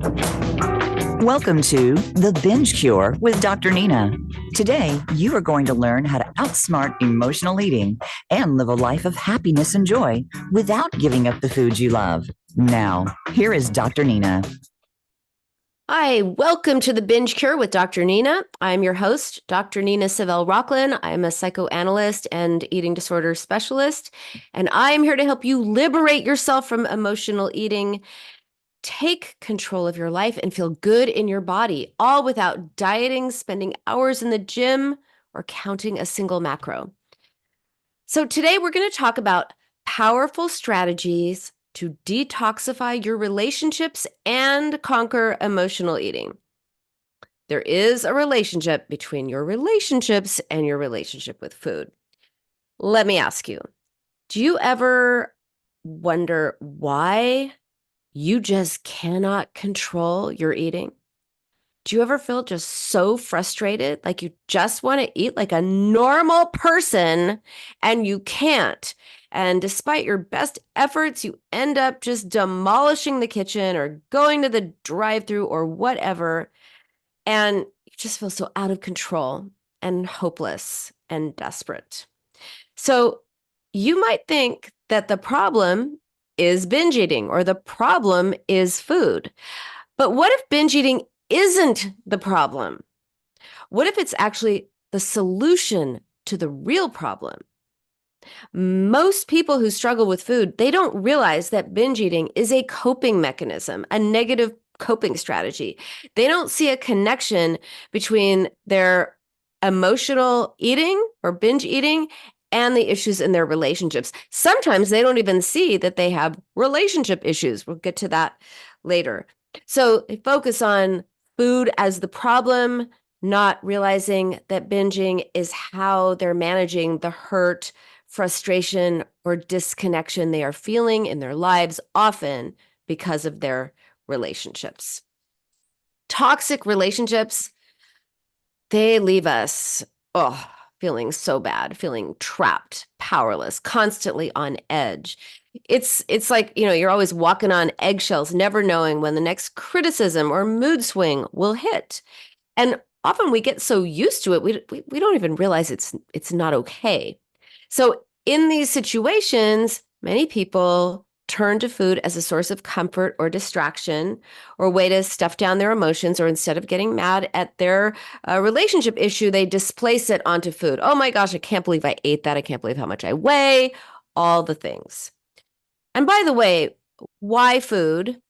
Welcome to the Binge Cure with Dr. Nina. Today, you are going to learn how to outsmart emotional eating and live a life of happiness and joy without giving up the foods you love. Now, here is Dr. Nina. Hi, welcome to the Binge Cure with Dr. Nina. I'm your host, Dr. Nina Savelle-Rocklin. I'm a psychoanalyst and eating disorder specialist, and I am here to help you liberate yourself from emotional eating, take control of your life, and feel good in your body, all without dieting, spending hours in the gym, or counting a single macro. So today we're going to talk about powerful strategies to detoxify your relationships and conquer emotional eating. There is a relationship between your relationships and your relationship with food. Let me ask you, do you ever wonder why you just cannot control your eating? Do you ever feel just so frustrated, like you just want to eat like a normal person and you can't? And despite your best efforts, you end up just demolishing the kitchen or going to the drive-thru or whatever, and you just feel so out of control and hopeless and desperate. So you might think that the problem is binge eating or the problem is food. But what if binge eating isn't the problem? What if it's actually the solution to the real problem? Most people who struggle with food, they don't realize that binge eating is a coping mechanism, a negative coping strategy. They don't see a connection between their emotional eating or binge eating and the issues in their relationships. Sometimes they don't even see that they have relationship issues. We'll get to that later. So they focus on food as the problem, not realizing that binging is how they're managing the hurt, frustration, or disconnection they are feeling in their lives, often because of their relationships. Toxic relationships, they leave us, feeling so bad, feeling trapped, powerless, constantly on edge. It's like, you're always walking on eggshells, never knowing when the next criticism or mood swing will hit. And often we get so used to it, we don't even realize it's not okay. So in these situations, many people turn to food as a source of comfort or distraction or a way to stuff down their emotions, or instead of getting mad at their relationship issue, they displace it onto food. Oh my gosh, I can't believe I ate that. I can't believe how much I weigh, all the things. And by the way, why food?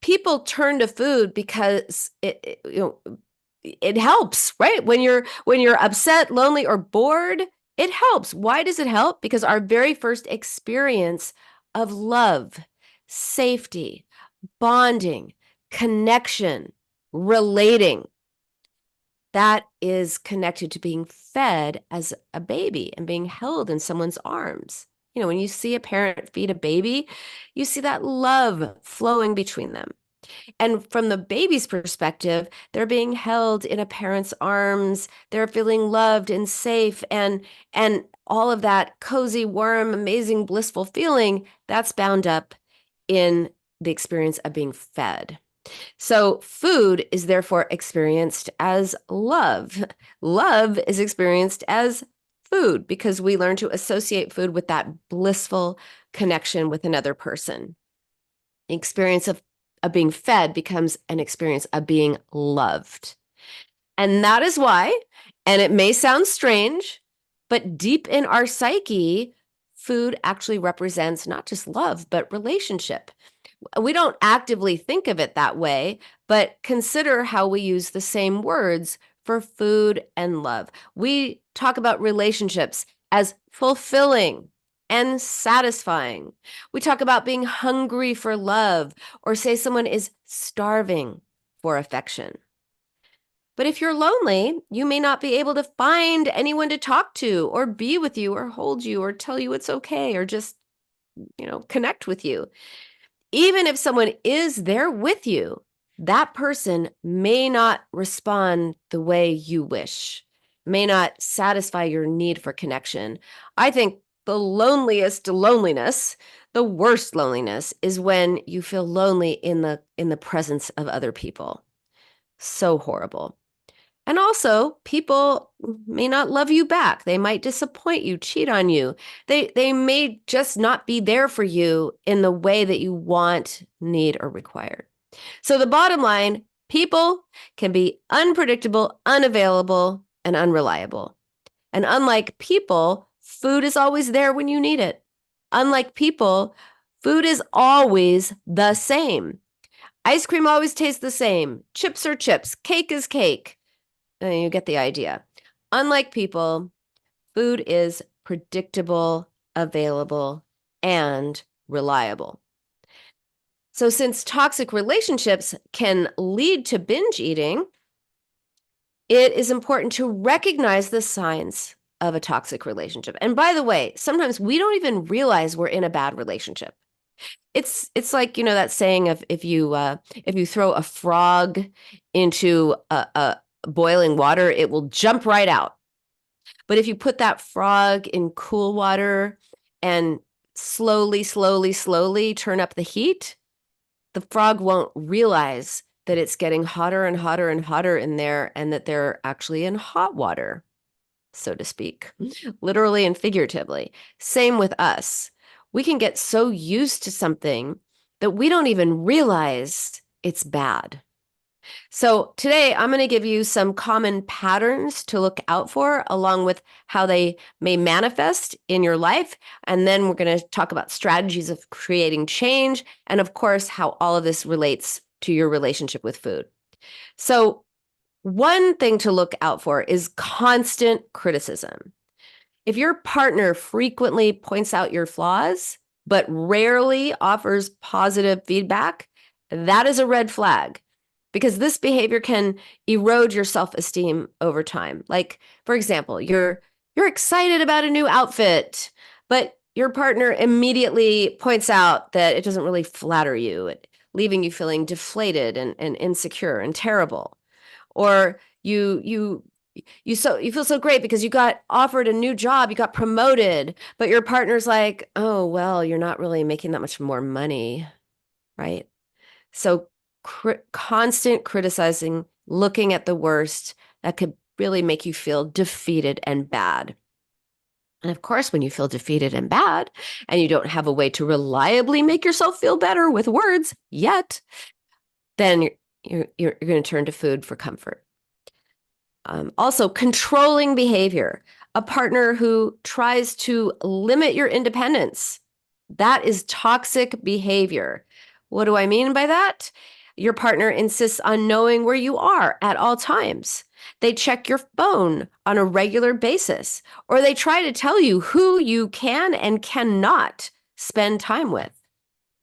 People turn to food because it helps, right? When you're upset, lonely, or bored, it helps. Why does it help? Because our very first experience of love, safety, bonding, connection, relating, that is connected to being fed as a baby and being held in someone's arms. When you see a parent feed a baby, you see that love flowing between them. And from the baby's perspective, they're being held in a parent's arms. They're feeling loved and safe, and all of that cozy, warm, amazing, blissful feeling, that's bound up in the experience of being fed. So food is therefore experienced as love. Love is experienced as food because we learn to associate food with that blissful connection with another person. The experience of being fed becomes an experience of being loved. And that is why, and it may sound strange, but deep in our psyche, food actually represents not just love, but relationship. We don't actively think of it that way, but consider how we use the same words for food and love. We talk about relationships as fulfilling and satisfying. We talk about being hungry for love, or say someone is starving for affection. But if you're lonely, you may not be able to find anyone to talk to or be with you or hold you or tell you it's okay or just, connect with you. Even if someone is there with you, that person may not respond the way you wish, may not satisfy your need for connection. I think the loneliest loneliness, the worst loneliness, is when you feel lonely in the presence of other people. So horrible. And also, people may not love you back. They might disappoint you, cheat on you. They may just not be there for you in the way that you want, need, or require. So the bottom line, people can be unpredictable, unavailable, and unreliable. And unlike people, food is always there when you need it. Unlike people, food is always the same. Ice cream always tastes the same. Chips are chips. Cake is cake. And you get the idea. Unlike people, food is predictable, available, and reliable. So since toxic relationships can lead to binge eating, it is important to recognize the signs of a toxic relationship. And by the way, sometimes we don't even realize we're in a bad relationship. It's like, that saying of if you throw a frog into a boiling water, it will jump right out. But if you put that frog in cool water and slowly, slowly, slowly turn up the heat, the frog won't realize that it's getting hotter and hotter and hotter in there, and that they're actually in hot water, so to speak, literally and figuratively. Same with us. We can get so used to something that we don't even realize it's bad. So today I'm going to give you some common patterns to look out for, along with how they may manifest in your life. And then we're going to talk about strategies of creating change, and of course, how all of this relates to your relationship with food. So one thing to look out for is constant criticism. If your partner frequently points out your flaws, but rarely offers positive feedback, that is a red flag, because this behavior can erode your self-esteem over time. Like, for example, you're excited about a new outfit, but your partner immediately points out that it doesn't really flatter you, leaving you feeling deflated and insecure and terrible. Or you feel so great because you got offered a new job, you got promoted, but your partner's like, "Oh, well, you're not really making that much more money," right? So constant criticizing, looking at the worst, that could really make you feel defeated and bad. And of course, when you feel defeated and bad and you don't have a way to reliably make yourself feel better with words yet, then you're going to turn to food for comfort. Also, controlling behavior. A partner who tries to limit your independence. That is toxic behavior. What do I mean by that? Your partner insists on knowing where you are at all times. They check your phone on a regular basis, or they try to tell you who you can and cannot spend time with.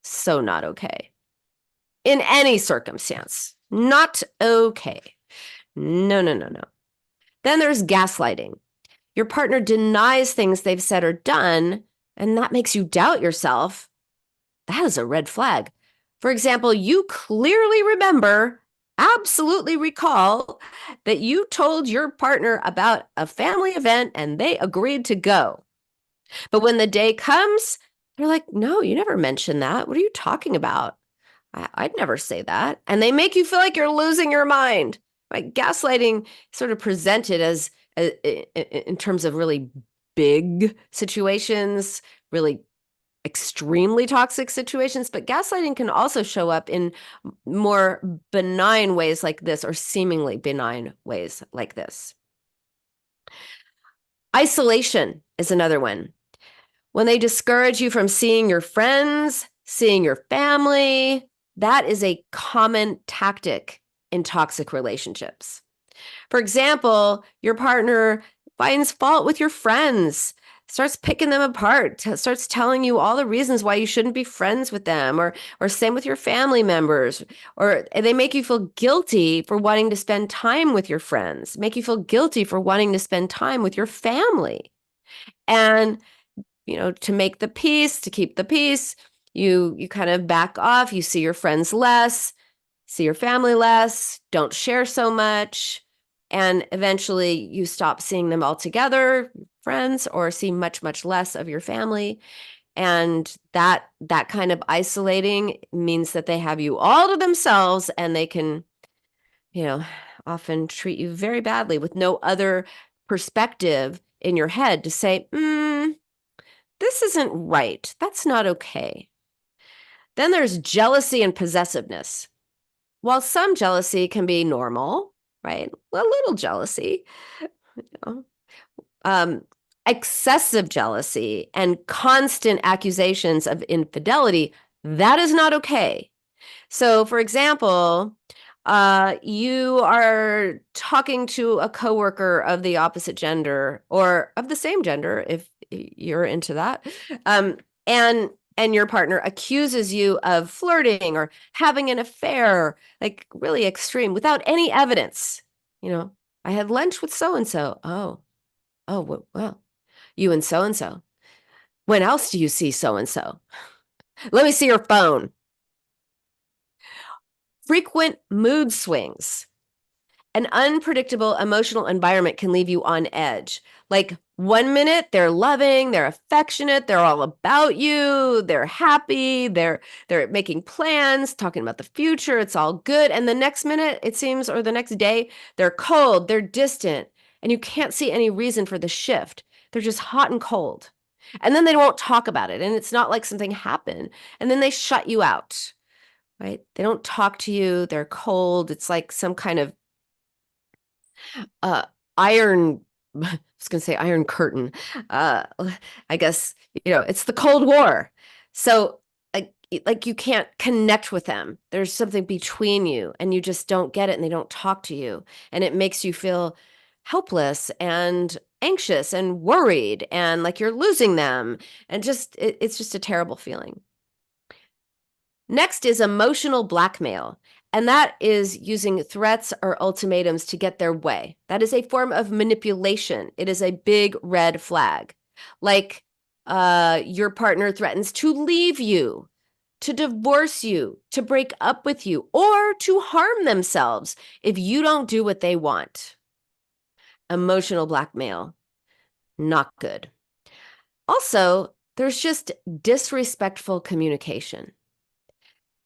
So not okay. In any circumstance, not okay. No, no, no, no. Then there's gaslighting. Your partner denies things they've said or done, and that makes you doubt yourself. That is a red flag. For example, you clearly remember, absolutely recall, that you told your partner about a family event and they agreed to go. But when the day comes, they're like, "No, you never mentioned that. What are you talking about? I'd never say that." And they make you feel like you're losing your mind. Right? Gaslighting sort of presented as in terms of really big situations, really extremely toxic situations, but gaslighting can also show up in more benign ways like this, or seemingly benign ways like this. Isolation is another one. When they discourage you from seeing your friends, seeing your family, that is a common tactic in toxic relationships. For example, your partner finds fault with your friends, starts picking them apart, starts telling you all the reasons why you shouldn't be friends with them, or same with your family members, or they make you feel guilty for wanting to spend time with your friends, make you feel guilty for wanting to spend time with your family. And, to make the peace, to keep the peace, you kind of back off, you see your friends less, see your family less, don't share so much. And eventually you stop seeing them altogether, friends, or see much, much less of your family. And that kind of isolating means that they have you all to themselves, and they can, often treat you very badly with no other perspective in your head to say, this isn't right. That's not okay. Then there's jealousy and possessiveness. While some jealousy can be normal, right? A little jealousy, you know, excessive jealousy and constant accusations of infidelity, that is not okay. So, for example, you are talking to a coworker of the opposite gender or of the same gender, if you're into that, and your partner accuses you of flirting or having an affair, like really extreme, without any evidence. I had lunch with so and so. Well, you and so and so. When else do you see so and so? Let me see your phone. Frequent mood swings. An unpredictable emotional environment can leave you on edge. Like 1 minute, they're loving, they're affectionate, they're all about you, they're happy, they're making plans, talking about the future, it's all good. And the next minute, it seems, or the next day, they're cold, they're distant, and you can't see any reason for the shift. They're just hot and cold. And then they won't talk about it, and it's not like something happened. And then they shut you out, right? They don't talk to you, they're cold. It's like some kind of iron I was going to say iron curtain. I guess, it's the Cold War. So like you can't connect with them. There's something between you and you just don't get it and they don't talk to you. And it makes you feel helpless and anxious and worried and like you're losing them. And just, it's just a terrible feeling. Next is emotional blackmail, and that is using threats or ultimatums to get their way. That is a form of manipulation. It is a big red flag. Like your partner threatens to leave you, to divorce you, to break up with you, or to harm themselves if you don't do what they want. Emotional blackmail, not good. Also, there's just disrespectful communication.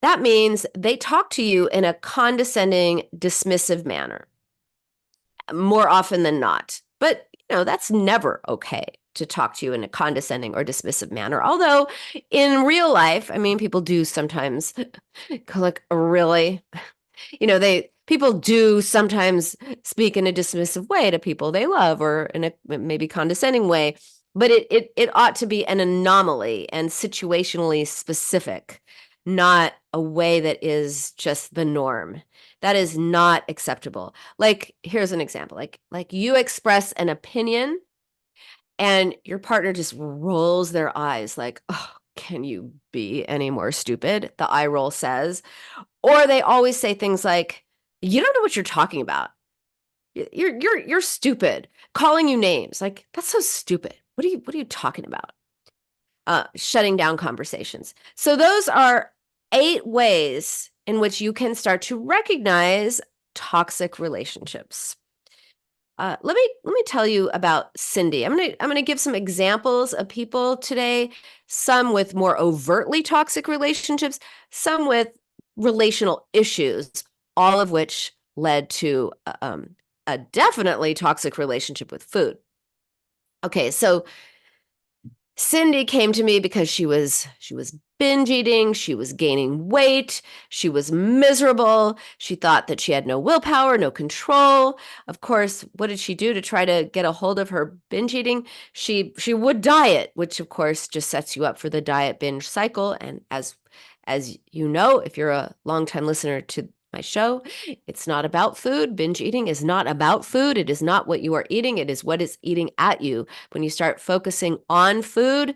That means they talk to you in a condescending, dismissive manner, more often than not. But, that's never okay to talk to you in a condescending or dismissive manner. Although in real life, people do sometimes like, really? People do sometimes speak in a dismissive way to people they love or in a maybe condescending way, but it ought to be an anomaly and situationally specific, not a way that is just the norm. That is not acceptable. Like, here's an example. Like you express an opinion and your partner just rolls their eyes like, oh, can you be any more stupid? The eye roll says. Or they always say things like, you don't know what you're talking about. You're stupid. Calling you names. Like, that's so stupid. What are you talking about? Shutting down conversations. So those are 8 ways in which you can start to recognize toxic relationships. Let me tell you about Cindy. I'm gonna give some examples of people today, some with more overtly toxic relationships, some with relational issues, all of which led to a definitely toxic relationship with food. Okay, so Cindy came to me because she was binge eating, she was gaining weight, she was miserable, she thought that she had no willpower, no control. Of course, what did she do to try to get a hold of her binge eating? She would diet, which of course just sets you up for the diet binge cycle. And as you know, if you're a longtime listener to my show, it's not about food. Binge eating is not about food. It is not what you are eating. It is what is eating at you. When you start focusing on food,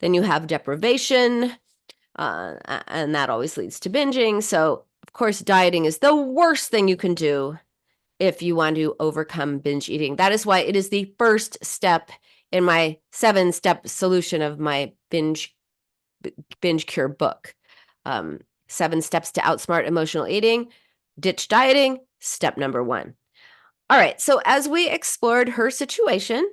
then you have deprivation, and that always leads to binging. So, of course, dieting is the worst thing you can do if you want to overcome binge eating. That is why it is the first step in my 7-step solution of my Binge Cure book. 7 steps to outsmart emotional eating. Ditch dieting, step number 1. All right. So as we explored her situation,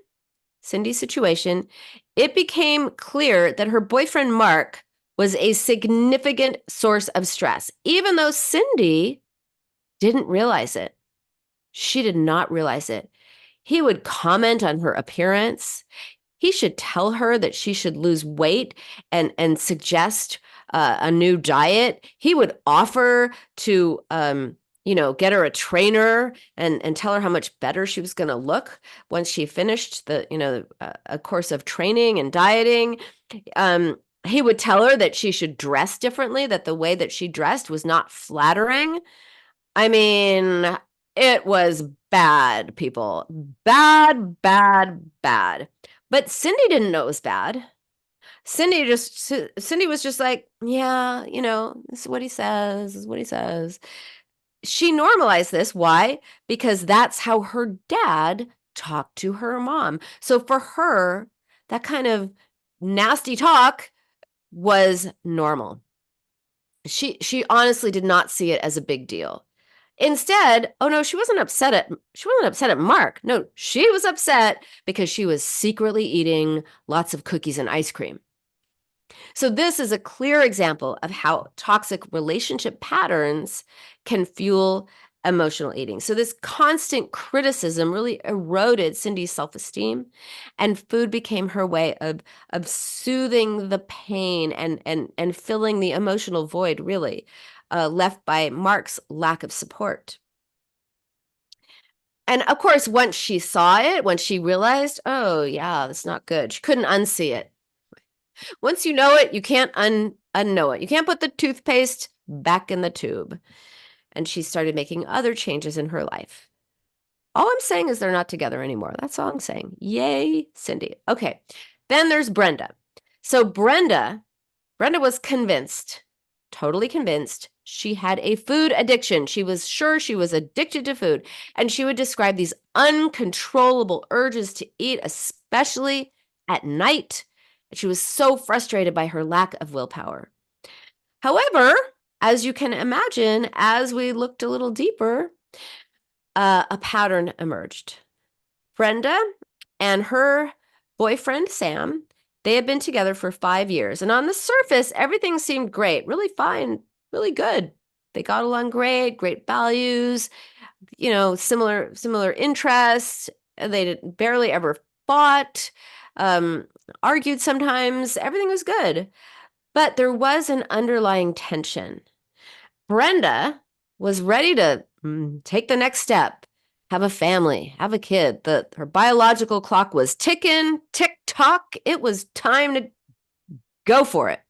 Cindy's situation, it became clear that her boyfriend, Mark, was a significant source of stress, even though Cindy didn't realize it. She did not realize it. He would comment on her appearance. He should tell her that she should lose weight and suggest a new diet. He would offer to get her a trainer and tell her how much better she was going to look once she finished a course of training and dieting. He would tell her that she should dress differently, that the way that she dressed was not flattering. I mean, it was bad, people. Bad, bad, bad. But Cindy didn't know it was bad. Cindy was just like, yeah, this is what he says, this is what he says. She normalized this. Why? Because that's how her dad talked to her mom. So for her, that kind of nasty talk was normal. She honestly did not see it as a big deal. Instead, oh no, she wasn't upset at Mark. No, she was upset because she was secretly eating lots of cookies and ice cream. So this is a clear example of how toxic relationship patterns can fuel emotional eating. So this constant criticism really eroded Cindy's self-esteem, and food became her way of soothing the pain and filling the emotional void, really, left by Mark's lack of support. And of course, once she saw it, when she realized, oh yeah, that's not good, she couldn't unsee it. Once you know it, you can't unknow it. You can't put the toothpaste back in the tube. And she started making other changes in her life. All I'm saying is they're not together anymore. That's all I'm saying. Yay, Cindy. Okay. Then there's Brenda. So Brenda was convinced, totally convinced, she had a food addiction. She was sure she was addicted to food. And she would describe these uncontrollable urges to eat, especially at night. She was so frustrated by her lack of willpower. However, as you can imagine, as we looked a little deeper, a pattern emerged. Brenda and her boyfriend, Sam, they had been together for 5 years. And on the surface, everything seemed great, really fine, really good. They got along great values, similar interests. They barely ever fought, argued sometimes. Everything was good. But there was an underlying tension. Brenda was ready to take the next step, have a family, have a kid. Her biological clock was ticking, tick-tock. It was time to go for it.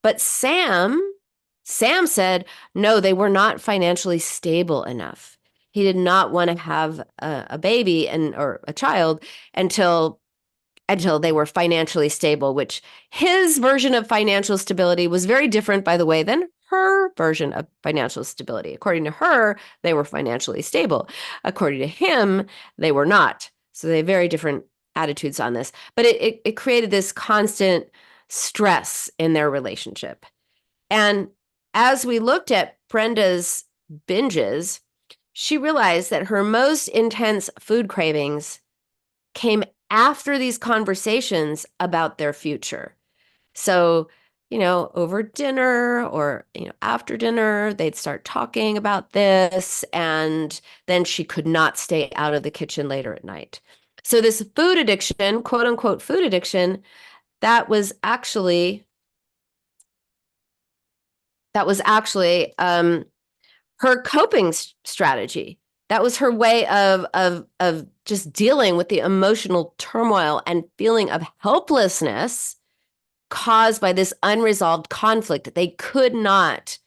But Sam said, no, they were not financially stable enough. He did not want to have a baby or a child until they were financially stable, which his version of financial stability was very different, by the way, than her version of financial stability. According to her, they were financially stable. According to him, they were not. So they have very different attitudes on this. But it created this constant stress in their relationship. And as we looked at Brenda's binges, she realized that her most intense food cravings came after these conversations about their future. So, over dinner or, after dinner, they'd start talking about this, and then she could not stay out of the kitchen later at night. So this food addiction, quote unquote food addiction, that was actually her coping strategy. That was her way of just dealing with the emotional turmoil and feeling of helplessness caused by this unresolved conflict. They could not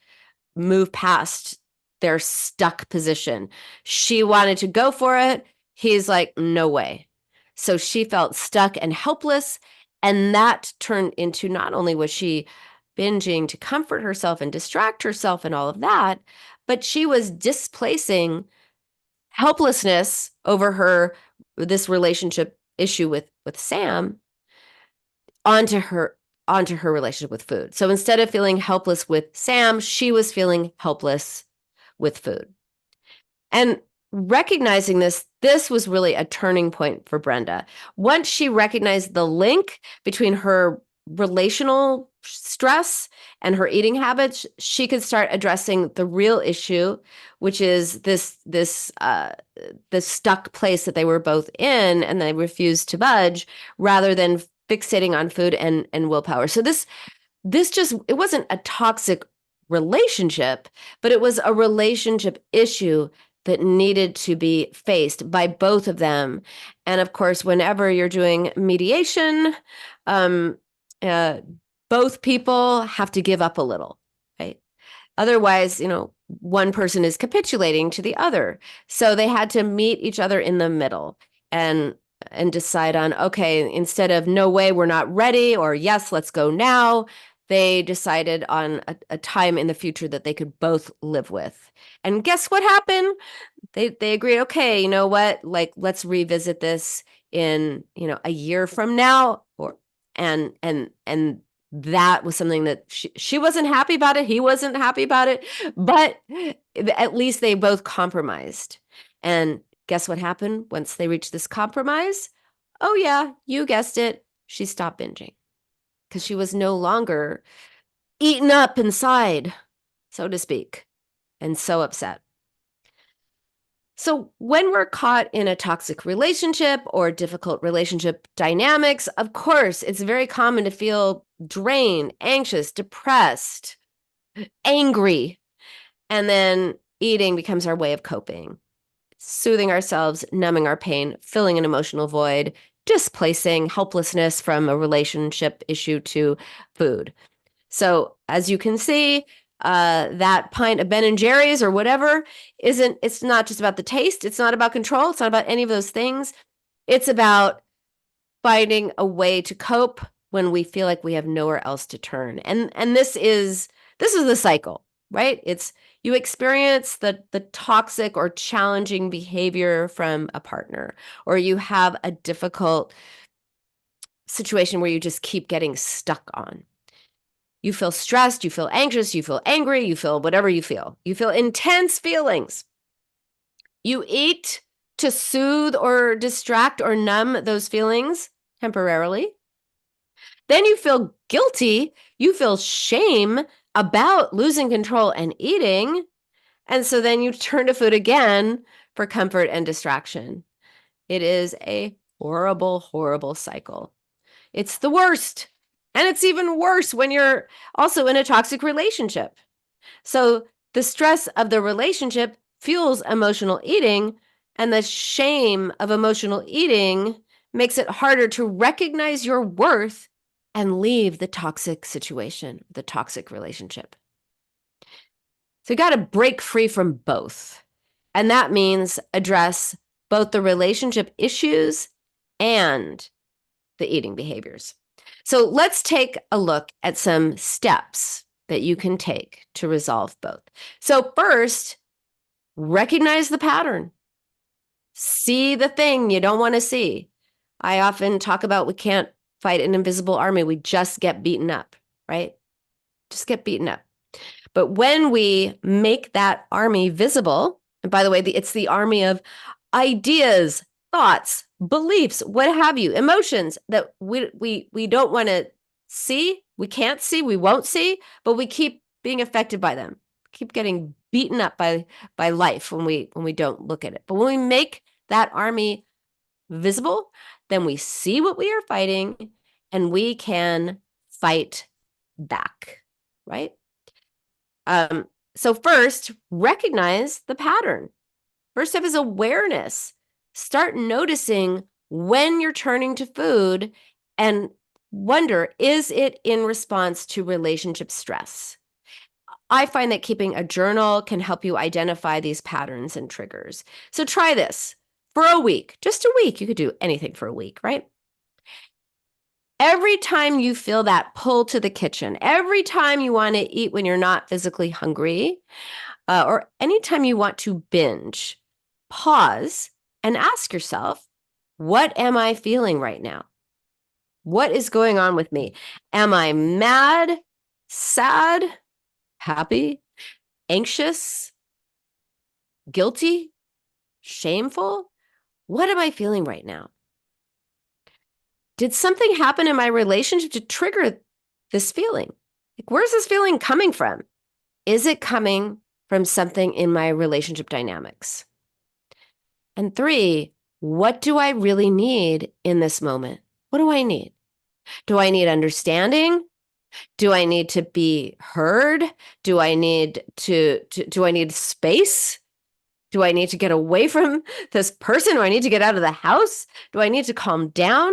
move past their stuck position. She wanted to go for it. He's like, no way. So she felt stuck and helpless. And that turned into, not only was she binging to comfort herself and distract herself and all of that, but she was displacing helplessness over this relationship issue with Sam onto her relationship with food. So instead of feeling helpless with Sam, she was feeling helpless with food. And recognizing this was really a turning point for Brenda. Once she recognized the link between her relational stress and her eating habits, she could start addressing the real issue, which is this stuck place that they were both in and they refused to budge, rather than fixating on food and willpower. So this just, it wasn't a toxic relationship, but it was a relationship issue that needed to be faced by both of them. And of course, whenever you're doing mediation, um, both people have to give up a little, right? Otherwise, one person is capitulating to the other. So they had to meet each other in the middle and decide on, okay, instead of no way, we're not ready, or yes, let's go now, they decided on a time in the future that they could both live with. And guess what happened? They agreed, okay, you know what? Like, let's revisit this in, a year from now, and that was something that she wasn't happy about it. He wasn't happy about it, but at least they both compromised. And guess what happened once they reached this compromise? Oh yeah, you guessed it. She stopped binging because she was no longer eaten up inside, so to speak, and so upset. So when we're caught in a toxic relationship or difficult relationship dynamics, of course, it's very common to feel drained, anxious, depressed, angry, and then eating becomes our way of coping, soothing ourselves, numbing our pain, filling an emotional void, displacing helplessness from a relationship issue to food. So as you can see, that pint of Ben and Jerry's or whatever it's not just about the taste. It's not about control. It's not about any of those things. It's about finding a way to cope when we feel like we have nowhere else to turn. And this is the cycle, right? It's you experience the toxic or challenging behavior from a partner, or you have a difficult situation where you just keep getting stuck on. You feel stressed, you feel anxious, you feel angry, you feel whatever you feel. You feel intense feelings. You eat to soothe or distract or numb those feelings temporarily. Then you feel guilty. You feel shame about losing control and eating. And so then you turn to food again for comfort and distraction. It is a horrible, horrible cycle. It's the worst. And it's even worse when you're also in a toxic relationship. So the stress of the relationship fuels emotional eating, and the shame of emotional eating makes it harder to recognize your worth and leave the toxic situation, the toxic relationship. So you got to break free from both. And that means address both the relationship issues and the eating behaviors. So let's take a look at some steps that you can take to resolve both. So first, recognize the pattern. See the thing you don't want to see. I often talk about we can't fight an invisible army. We just get beaten up, right? Just get beaten up. But when we make that army visible, and by the way, it's the army of ideas, thoughts, beliefs, what have you, emotions that we don't want to see, we can't see, we won't see, but we keep being affected by them, keep getting beaten up by life when we don't look at it. But when we make that army visible, then we see what we are fighting and we can fight back, right? So first, recognize the pattern. First step is awareness. Start noticing when you're turning to food and wonder, is it in response to relationship stress? I find that keeping a journal can help you identify these patterns and triggers. So try this for a week, just a week. You could do anything for a week, right? Every time you feel that pull to the kitchen, every time you want to eat when you're not physically hungry, or anytime you want to binge, pause and ask yourself, what am I feeling right now? What is going on with me? Am I mad, sad, happy, anxious, guilty? Shameful? What am I feeling right now? Did something happen in my relationship to trigger this feeling? Like, where's this feeling coming from? Is it coming from something in my relationship dynamics? And 3, what do I really need in this moment? What do I need? Do I need understanding? Do I need to be heard? Do I need do I need space? Do I need to get away from this person? Do I need to get out of the house? Do I need to calm down?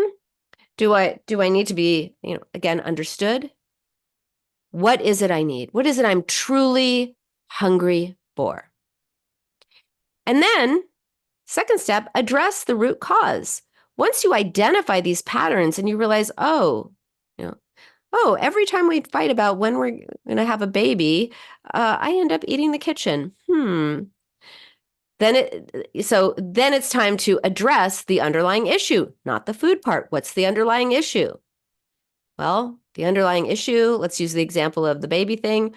Do I need to be, again, understood? What is it I need? What is it I'm truly hungry for? And then, second step, address the root cause. Once you identify these patterns and you realize, oh, every time we fight about when we're going to have a baby, I end up eating the kitchen. Then it's time to address the underlying issue, not the food part. What's the underlying issue? Well, the underlying issue, let's use the example of the baby thing.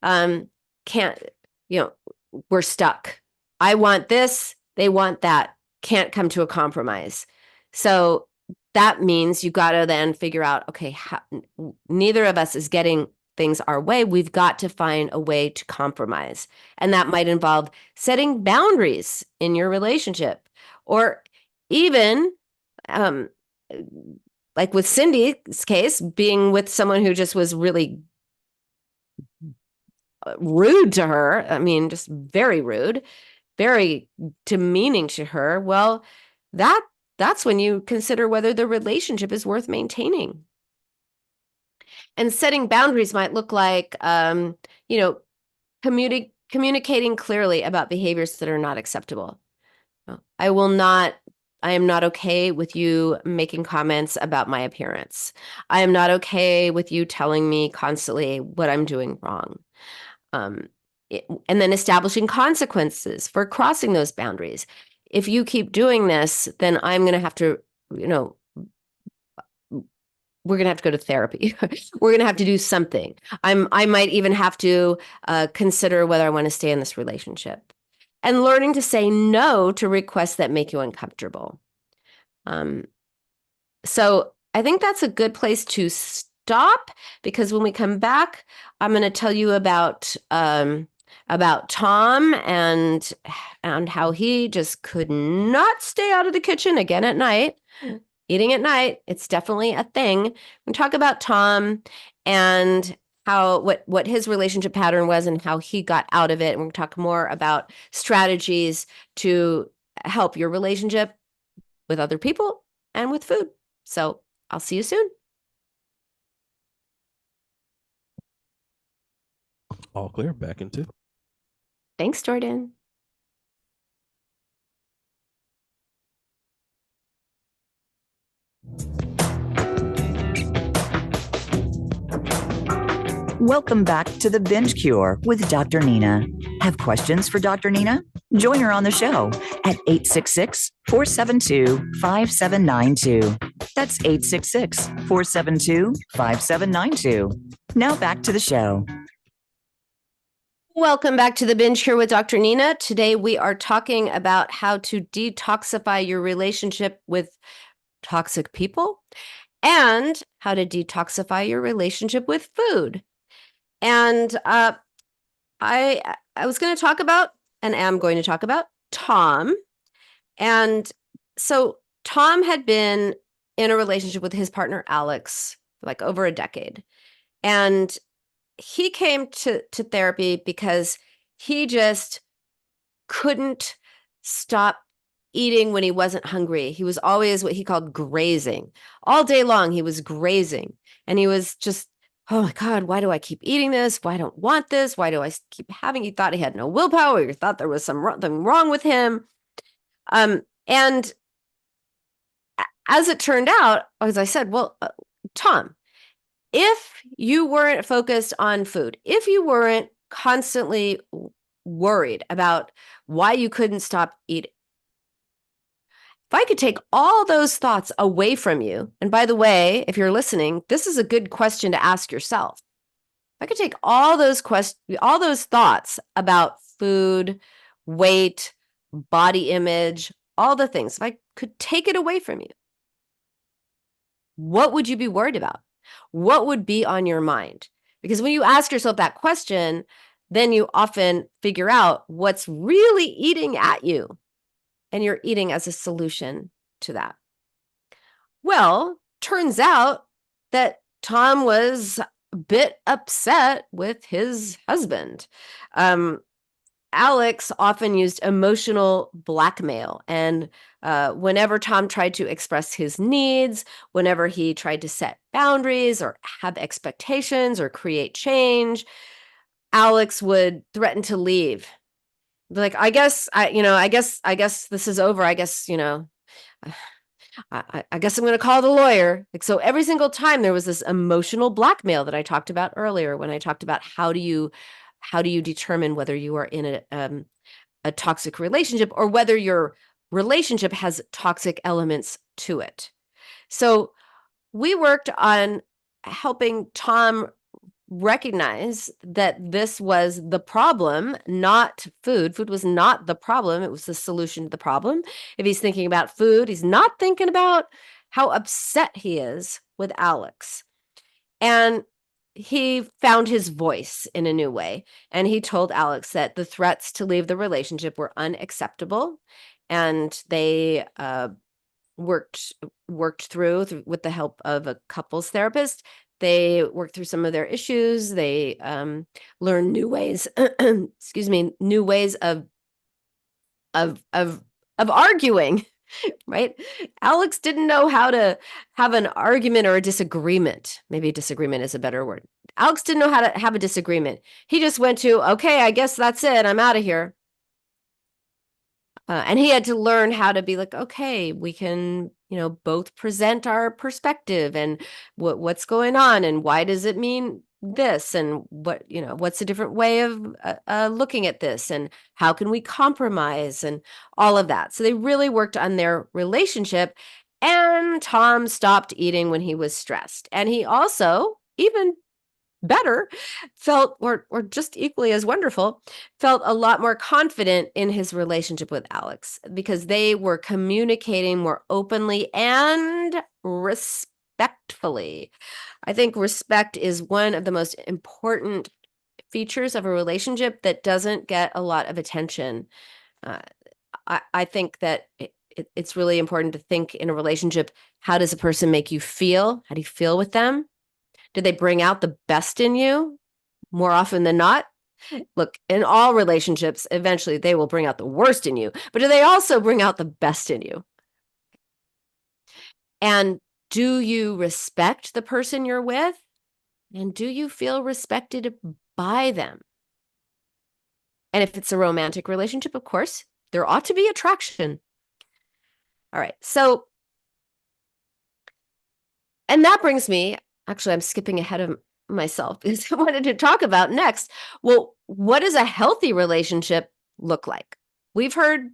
We're stuck. I want this, they want that. Can't come to a compromise. So that means you got to then figure out, okay, neither of us is getting things our way. We've got to find a way to compromise. And that might involve setting boundaries in your relationship, or even, like with Cindy's case, being with someone who just was really rude to her. I mean, just very rude, very demeaning to her. Well, that's when you consider whether the relationship is worth maintaining. And setting boundaries might look like, communicating clearly about behaviors that are not acceptable. I am not okay with you making comments about my appearance. I am not okay with you telling me constantly what I'm doing wrong. And then establishing consequences for crossing those boundaries. If you keep doing this, then I'm going to have to, we're going to have to go to therapy. We're going to have to do something. I might even have to consider whether I want to stay in this relationship. And learning to say no to requests that make you uncomfortable. So I think that's a good place to stop, because when we come back, I'm going to tell you about Tom and how he just could not stay out of the kitchen again at night. Eating at night, it's definitely a thing. We talk about Tom and how what his relationship pattern was and how he got out of it. And we're going to talk more about strategies to help your relationship with other people and with food. So I'll see you soon. All clear. Back in 2. Thanks, Jordan. Welcome back to the Binge Cure with Dr. Nina. Have questions for Dr. Nina? Join her on the show at 866-472-5792. That's 866-472-5792. Now back to the show. Welcome back to the Binge Cure with Dr. Nina. Today we are talking about how to detoxify your relationship with toxic people and how to detoxify your relationship with food. And I was going to talk about, and am going to talk about, Tom. And so Tom had been in a relationship with his partner, Alex, like over a decade. And he came to therapy because he just couldn't stop eating when he wasn't hungry. He was always what he called grazing. All day long, he was grazing. And he was just, oh my God, why do I keep eating this? Why don't want this? Why do I keep having? He thought he had no willpower. He thought there was something wrong with him. And as it turned out, as I said, well, Tom, if you weren't focused on food, if you weren't constantly worried about why you couldn't stop eating, if I could take all those thoughts away from you, and by the way, if you're listening, this is a good question to ask yourself. If I could take all those thoughts about food, weight, body image, all the things. If I could take it away from you, what would you be worried about? What would be on your mind? Because when you ask yourself that question, then you often figure out what's really eating at you, and you're eating as a solution to that. Well, turns out that Tom was a bit upset with his husband. Alex often used emotional blackmail. And whenever Tom tried to express his needs, whenever he tried to set boundaries or have expectations or create change, Alex would threaten to leave. Be like, I guess I guess this is over. I guess, I guess I'm going to call the lawyer. Like, so every single time there was this emotional blackmail that I talked about earlier when I talked about how do you determine whether you are in a toxic relationship or whether your relationship has toxic elements to it. So we worked on helping Tom recognize that this was the problem, not food. Food was not the problem. It was the solution to the problem. If he's thinking about food, he's not thinking about how upset he is with Alex. And he found his voice in a new way. And he told Alex that the threats to leave the relationship were unacceptable. And they worked through with the help of a couples therapist. They worked through some of their issues. They learned new ways, new ways of arguing, right? Alex didn't know how to have an argument or a disagreement. Maybe disagreement is a better word. Alex didn't know how to have a disagreement. He just went to, okay, I guess that's it. I'm out of here. And he had to learn how to be like, okay, we can, both present our perspective and what's going on and why does it mean this and what's a different way of looking at this and how can we compromise and all of that. So they really worked on their relationship, and Tom stopped eating when he was stressed. And he also, even better, felt, or just equally as wonderful, felt a lot more confident in his relationship with Alex because they were communicating more openly and respectfully. I think respect is one of the most important features of a relationship that doesn't get a lot of attention. I think that it's really important to think in a relationship, how does a person make you feel? How do you feel with them? Do they bring out the best in you more often than not? Look, in all relationships, eventually they will bring out the worst in you, but do they also bring out the best in you? And do you respect the person you're with? And do you feel respected by them? And if it's a romantic relationship, of course, there ought to be attraction. All right. So, and that brings me, actually, I'm skipping ahead of myself because I wanted to talk about next. Well, what does a healthy relationship look like? We've heard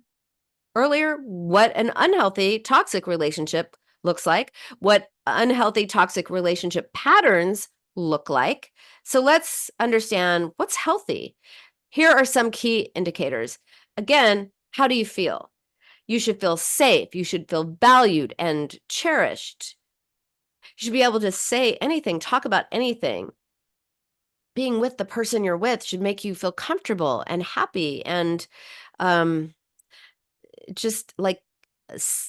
earlier what an unhealthy, toxic relationship looks like, what unhealthy, toxic relationship patterns look like. So let's understand what's healthy. Here are some key indicators. Again, how do you feel? You should feel safe. You should feel valued and cherished. You should be able to say anything, talk about anything. Being with the person you're with should make you feel comfortable and happy and just like,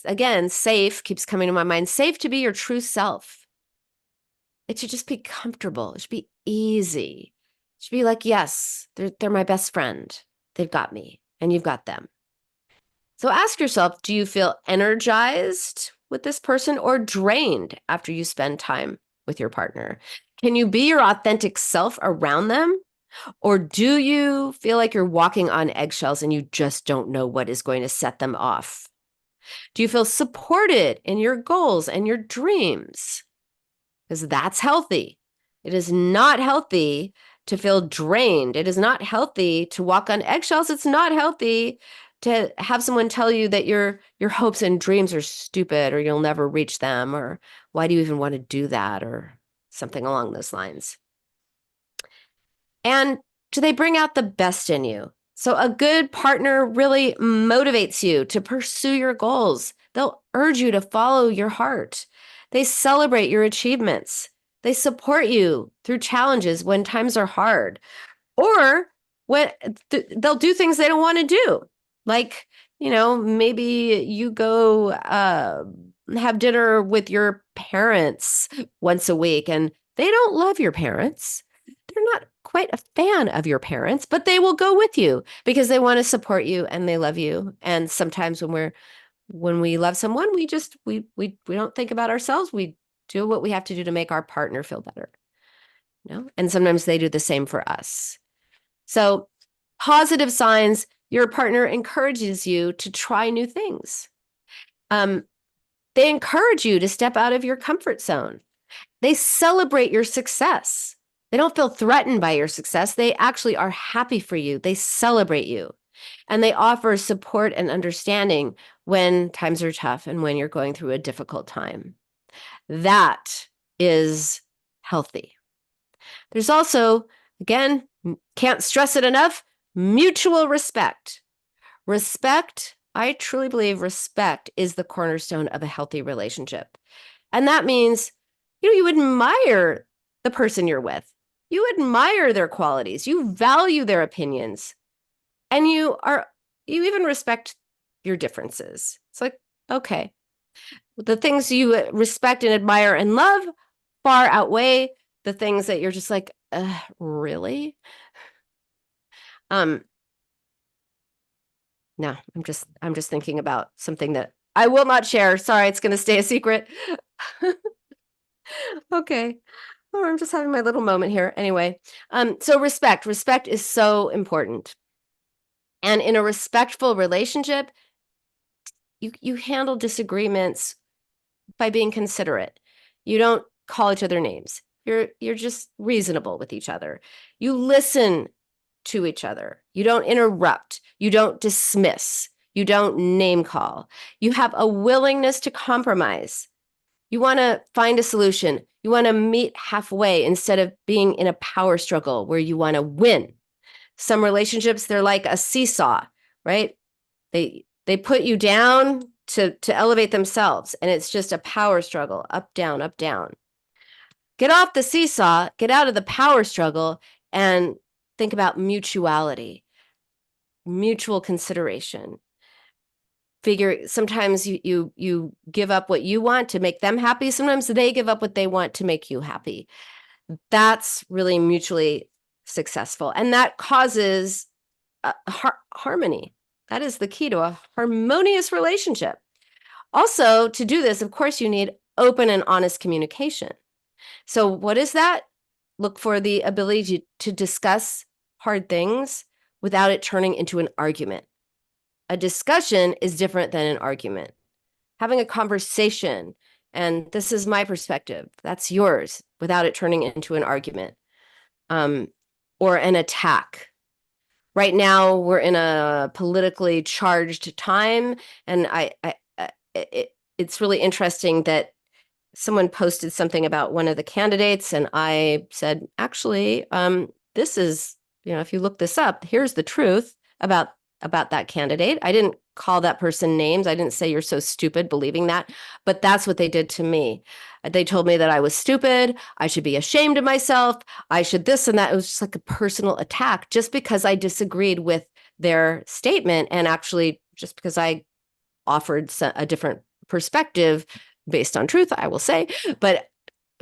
again, safe keeps coming to my mind. Safe to be your true self. It should just be comfortable. It should be easy. It should be like, yes, they're my best friend. They've got me and you've got them. So ask yourself, do you feel energized with this person or drained after you spend time with your partner? Can you be your authentic self around them? Or do you feel like you're walking on eggshells and you just don't know what is going to set them off? Do you feel supported in your goals and your dreams? Because that's healthy. It is not healthy to feel drained. It is not healthy to walk on eggshells. It's not healthy to have someone tell you that your hopes and dreams are stupid or you'll never reach them or why do you even want to do that or something along those lines. And do they bring out the best in you? So a good partner really motivates you to pursue your goals. They'll urge you to follow your heart. They celebrate your achievements. They support you through challenges when times are hard, or when they'll do things they don't want to do. Like, maybe you go have dinner with your parents once a week and they don't love your parents. They're not quite a fan of your parents, but they will go with you because they want to support you and they love you. And sometimes when we love someone, we don't think about ourselves. We do what we have to do to make our partner feel better. And sometimes they do the same for us. So positive signs, your partner encourages you to try new things. They encourage you to step out of your comfort zone. They celebrate your success. They don't feel threatened by your success. They actually are happy for you. They celebrate you. And they offer support and understanding when times are tough and when you're going through a difficult time. That is healthy. There's also, again, can't stress it enough, mutual respect. Respect, I truly believe respect is the cornerstone of a healthy relationship. And that means, you admire the person you're with. You admire their qualities. You value their opinions. And you even respect your differences. It's like, okay, the things you respect and admire and love far outweigh the things that you're just like, really? No, I'm just thinking about something that I will not share. Sorry, it's going to stay a secret. Okay. Oh, I'm just having my little moment here. Anyway, so respect is so important. And in a respectful relationship, you handle disagreements by being considerate. You don't call each other names. You're just reasonable with each other. You listen to each other. You don't interrupt. You don't dismiss. You don't name call. You have a willingness to compromise. You want to find a solution. You want to meet halfway instead of being in a power struggle where you want to win. Some relationships, they're like a seesaw, right? They put you down to elevate themselves, and it's just a power struggle, up, down, up, down. Get off the seesaw, get out of the power struggle, and think about mutuality, mutual consideration. Sometimes you give up what you want to make them happy. Sometimes they give up what they want to make you happy. That's really mutually successful. And that causes harmony. That is the key to a harmonious relationship. Also, to do this, of course, you need open and honest communication. So what is that? Look for the ability to discuss hard things without it turning into an argument. A discussion is different than an argument. Having a conversation, and this is my perspective, that's yours, without it turning into an argument or an attack. Right now, we're in a politically charged time, and it's really interesting that someone posted something about one of the candidates, and I said, actually, this is, if you look this up, here's the truth about that candidate. I didn't call that person names. I didn't say you're so stupid believing that, but that's what they did to me. They told me that I was stupid. I should be ashamed of myself. I should this and that. It was just like a personal attack just because I disagreed with their statement. And actually, just because I offered a different perspective based on truth, I will say, but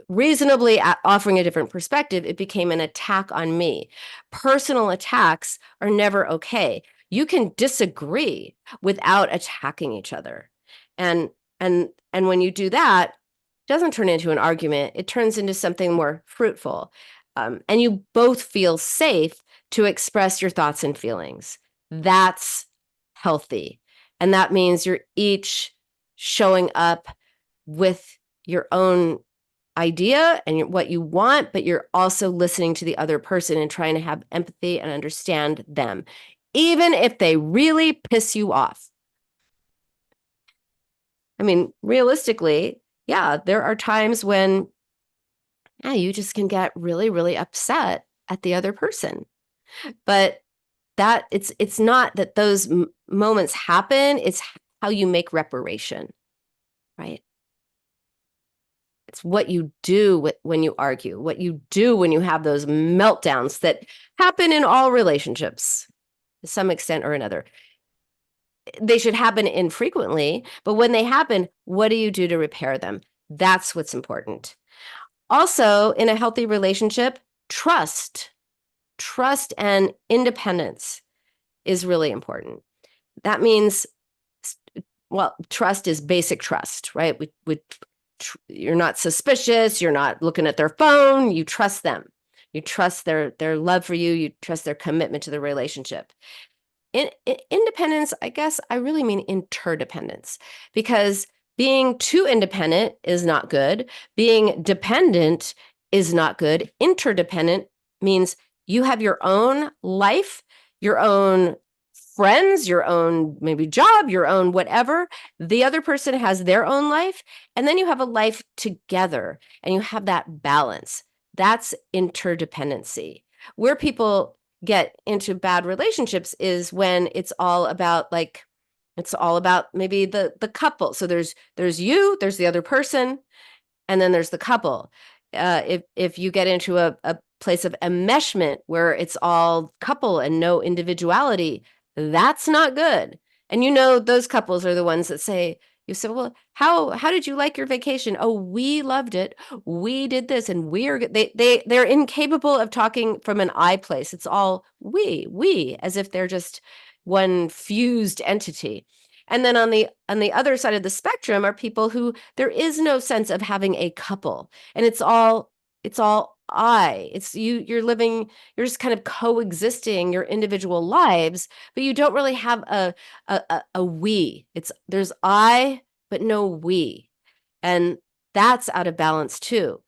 reasonably offering a different perspective, it became an attack on me. Personal attacks are never okay. You can disagree without attacking each other. And when you do that, it doesn't turn into an argument. It turns into something more fruitful. And you both feel safe to express your thoughts and feelings. That's healthy. And that means you're each showing up with your own idea and what you want, but you're also listening to the other person and trying to have empathy and understand them, even if they really piss you off. I mean, realistically, yeah, there are times when you just can get really, really upset at the other person. But that it's not that those moments happen, it's how you make reparation, right? It's what you do when you argue, what you do when you have those meltdowns that happen in all relationships to some extent or another. They should happen infrequently, but when they happen, what do you do to repair them? That's what's important. Also, in a healthy relationship, trust and independence is really important. That means, well, trust is basic trust, right? You're not suspicious. You're not looking at their phone. You trust them. You trust their love for you. You trust their commitment to the relationship. Independence, I guess I really mean interdependence, because being too independent is not good. Being dependent is not good. Interdependent means you have your own life, your own friends, your own maybe job, your own whatever. The other person has their own life, and then you have a life together and you have that balance. That's interdependency. Where people get into bad relationships is when it's all about maybe the couple. So there's you, there's the other person, and then there's the couple. If you get into a place of enmeshment where it's all couple and no individuality, that's not good. And those couples are the ones that say, well, how did you like your vacation? Oh, we loved it. We did this, and they're incapable of talking from an I place. It's all we, as if they're just one fused entity. And then on the other side of the spectrum are people who there is no sense of having a couple, and it's all it's you're just kind of coexisting your individual lives, but you don't really have a we. There's I, but no we. And that's out of balance too.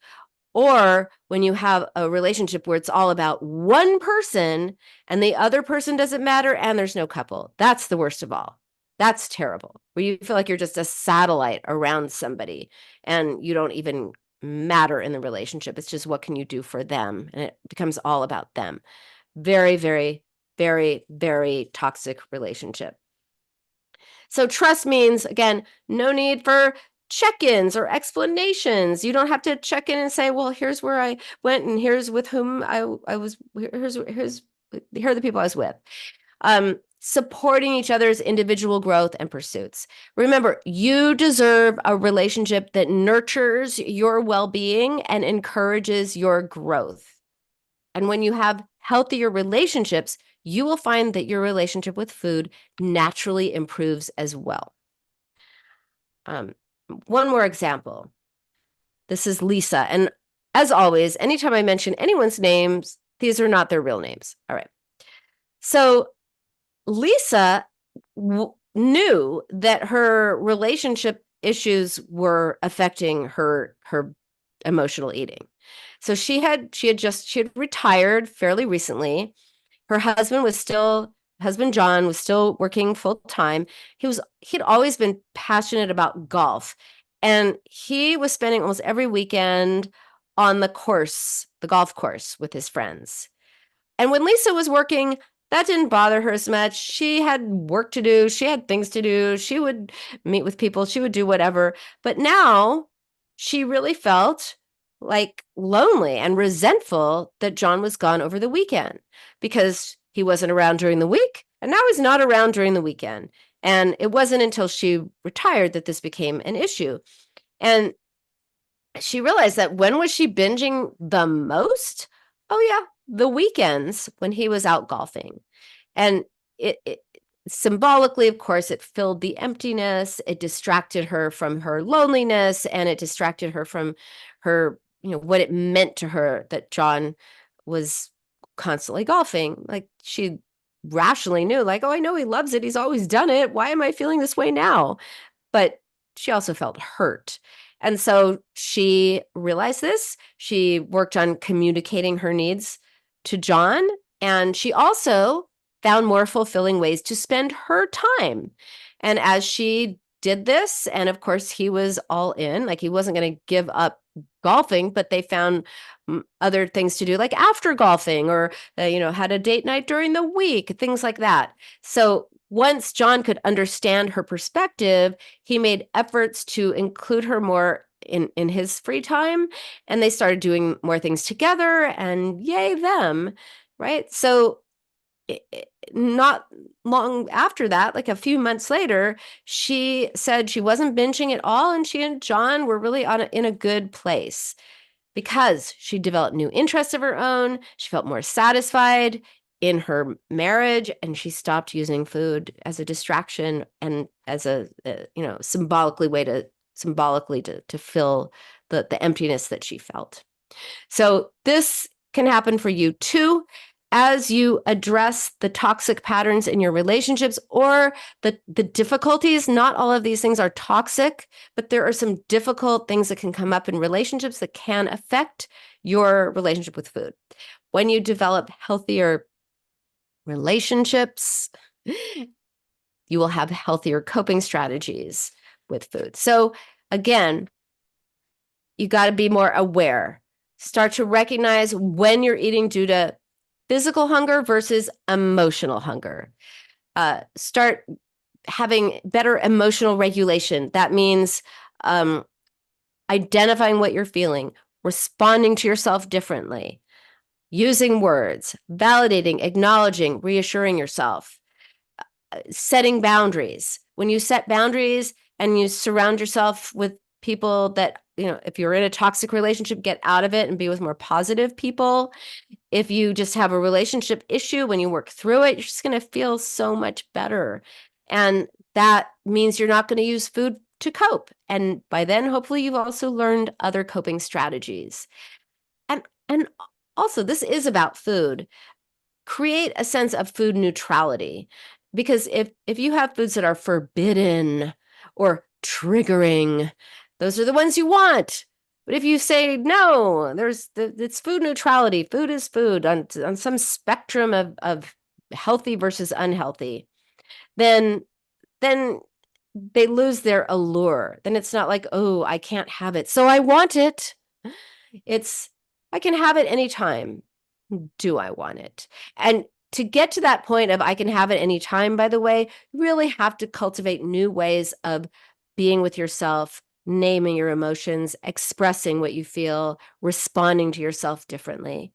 Or when you have a relationship where it's all about one person and the other person doesn't matter and there's no couple, that's the worst of all. That's terrible, where you feel like you're just a satellite around somebody and you don't even matter in the relationship. It's just, what can you do for them? And it becomes all about them. Very, very, very, very toxic relationship. So trust means, again, no need for check-ins or explanations. You don't have to check in and say, well, here's where I went and here's with whom I was, here are the people I was with. Supporting each other's individual growth and pursuits. Remember, you deserve a relationship that nurtures your well-being and encourages your growth. And when you have healthier relationships, you will find that your relationship with food naturally improves as well. One more example. This is Lisa. And as always, anytime I mention anyone's names, these are not their real names. All right. So Lisa knew that her relationship issues were affecting her emotional eating. So she had retired fairly recently. Her husband John was still working full time. He'd always been passionate about golf, and he was spending almost every weekend on the golf course with his friends. And when Lisa was working, that didn't bother her as much. She had work to do. She had things to do. She would meet with people. She would do whatever. But now she really felt like lonely and resentful that John was gone over the weekend, because he wasn't around during the week, and now he's not around during the weekend. And it wasn't until she retired that this became an issue. And she realized that when was she binging the most? Oh yeah, the weekends when he was out golfing. And it symbolically, of course, it filled the emptiness. It distracted her from her loneliness, and it distracted her from her, what it meant to her that John was constantly golfing. Like, she rationally knew, like, oh, I know he loves it. He's always done it. Why am I feeling this way now? But she also felt hurt. And so she realized this. She worked on communicating her needs to John, and she also found more fulfilling ways to spend her time. And as she did this, and of course he was all in. Like, he wasn't going to give up golfing, but they found other things to do, like after golfing, or had a date night during the week, things like that. So once John could understand her perspective, he made efforts to include her more in his free time, and they started doing more things together, and yay them, right? So not long after that, like a few months later, she said she wasn't binging at all, and she and John were really in a good place because she developed new interests of her own. She felt more satisfied in her marriage, and she stopped using food as a distraction and as a symbolically to fill the emptiness that she felt. So this can happen for you too, as you address the toxic patterns in your relationships or the difficulties. Not all of these things are toxic, but there are some difficult things that can come up in relationships that can affect your relationship with food. When you develop healthier relationships, you will have healthier coping strategies with food. So again, you got to be more aware. Start to recognize when you're eating due to physical hunger versus emotional hunger. Start having better emotional regulation. That means identifying what you're feeling, responding to yourself differently, using words, validating, acknowledging, reassuring yourself, setting boundaries. When you set boundaries and you surround yourself with people that, if you're in a toxic relationship, get out of it and be with more positive people. If you just have a relationship issue, when you work through it, you're just going to feel so much better. And that means you're not going to use food to cope. And by then, hopefully, you've also learned other coping strategies. And also, this is about food. Create a sense of food neutrality. Because if you have foods that are forbidden or triggering, those are the ones you want. But if you say, no, it's food neutrality. Food is food on some spectrum of healthy versus unhealthy, then they lose their allure. Then it's not like, oh, I can't have it, so I want it. It's, I can have it anytime. Do I want it? And to get to that point of I can have it anytime, by the way, you really have to cultivate new ways of being with yourself, naming your emotions, expressing what you feel, responding to yourself differently.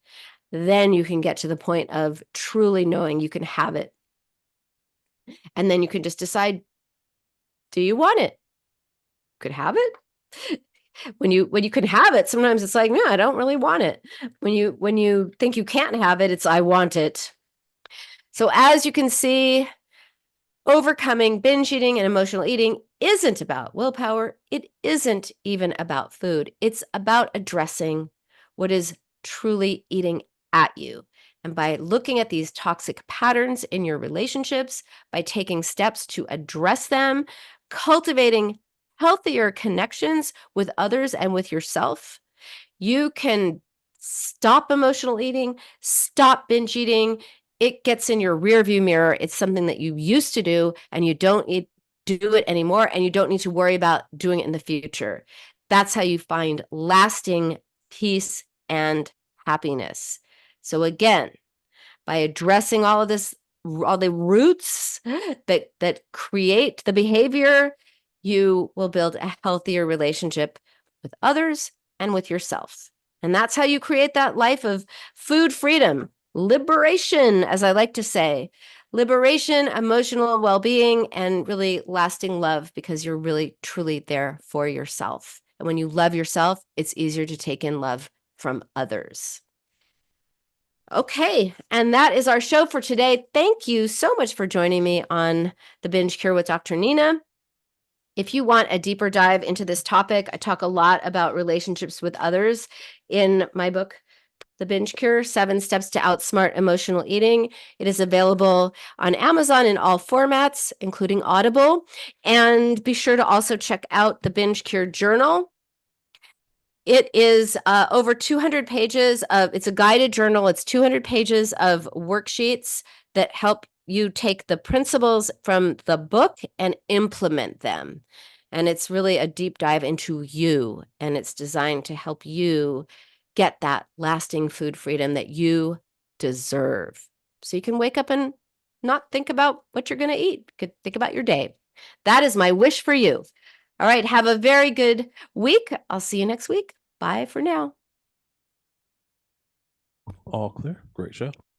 Then you can get to the point of truly knowing you can have it. And then you can just decide, do you want it? Could have it? When you can have it, sometimes it's like, no, I don't really want it. When you think you can't have it, it's I want it. So as you can see, overcoming binge eating and emotional eating isn't about willpower. It isn't even about food. It's about addressing what is truly eating at you. And by looking at these toxic patterns in your relationships, by taking steps to address them, cultivating healthier connections with others and with yourself, you can stop emotional eating, stop binge eating. It gets in your rearview mirror. It's something that you used to do, and you don't need to do it anymore, and you don't need to worry about doing it in the future. That's how you find lasting peace and happiness. So again, by addressing all of this, all the roots that create the behavior, you will build a healthier relationship with others and with yourself. And that's how you create that life of food freedom, liberation, as I like to say, liberation, emotional well-being, and really lasting love, because you're really, truly there for yourself. And when you love yourself, it's easier to take in love from others. Okay, and that is our show for today. Thank you so much for joining me on the Binge Cure with Dr. Nina. If you want a deeper dive into this topic, I talk a lot about relationships with others in my book, The Binge Cure, 7 Steps to Outsmart Emotional Eating. It is available on Amazon in all formats, including Audible. And be sure to also check out the Binge Cure Journal. It is over 200 pages of, it's a guided journal. It's 200 pages of worksheets that help you take the principles from the book and implement them. And it's really a deep dive into you, and it's designed to help you get that lasting food freedom that you deserve. So you can wake up and not think about what you're going to eat. You could think about your day. That is my wish for you. All right, have a very good week. I'll see you next week. Bye for now. All clear. Great show.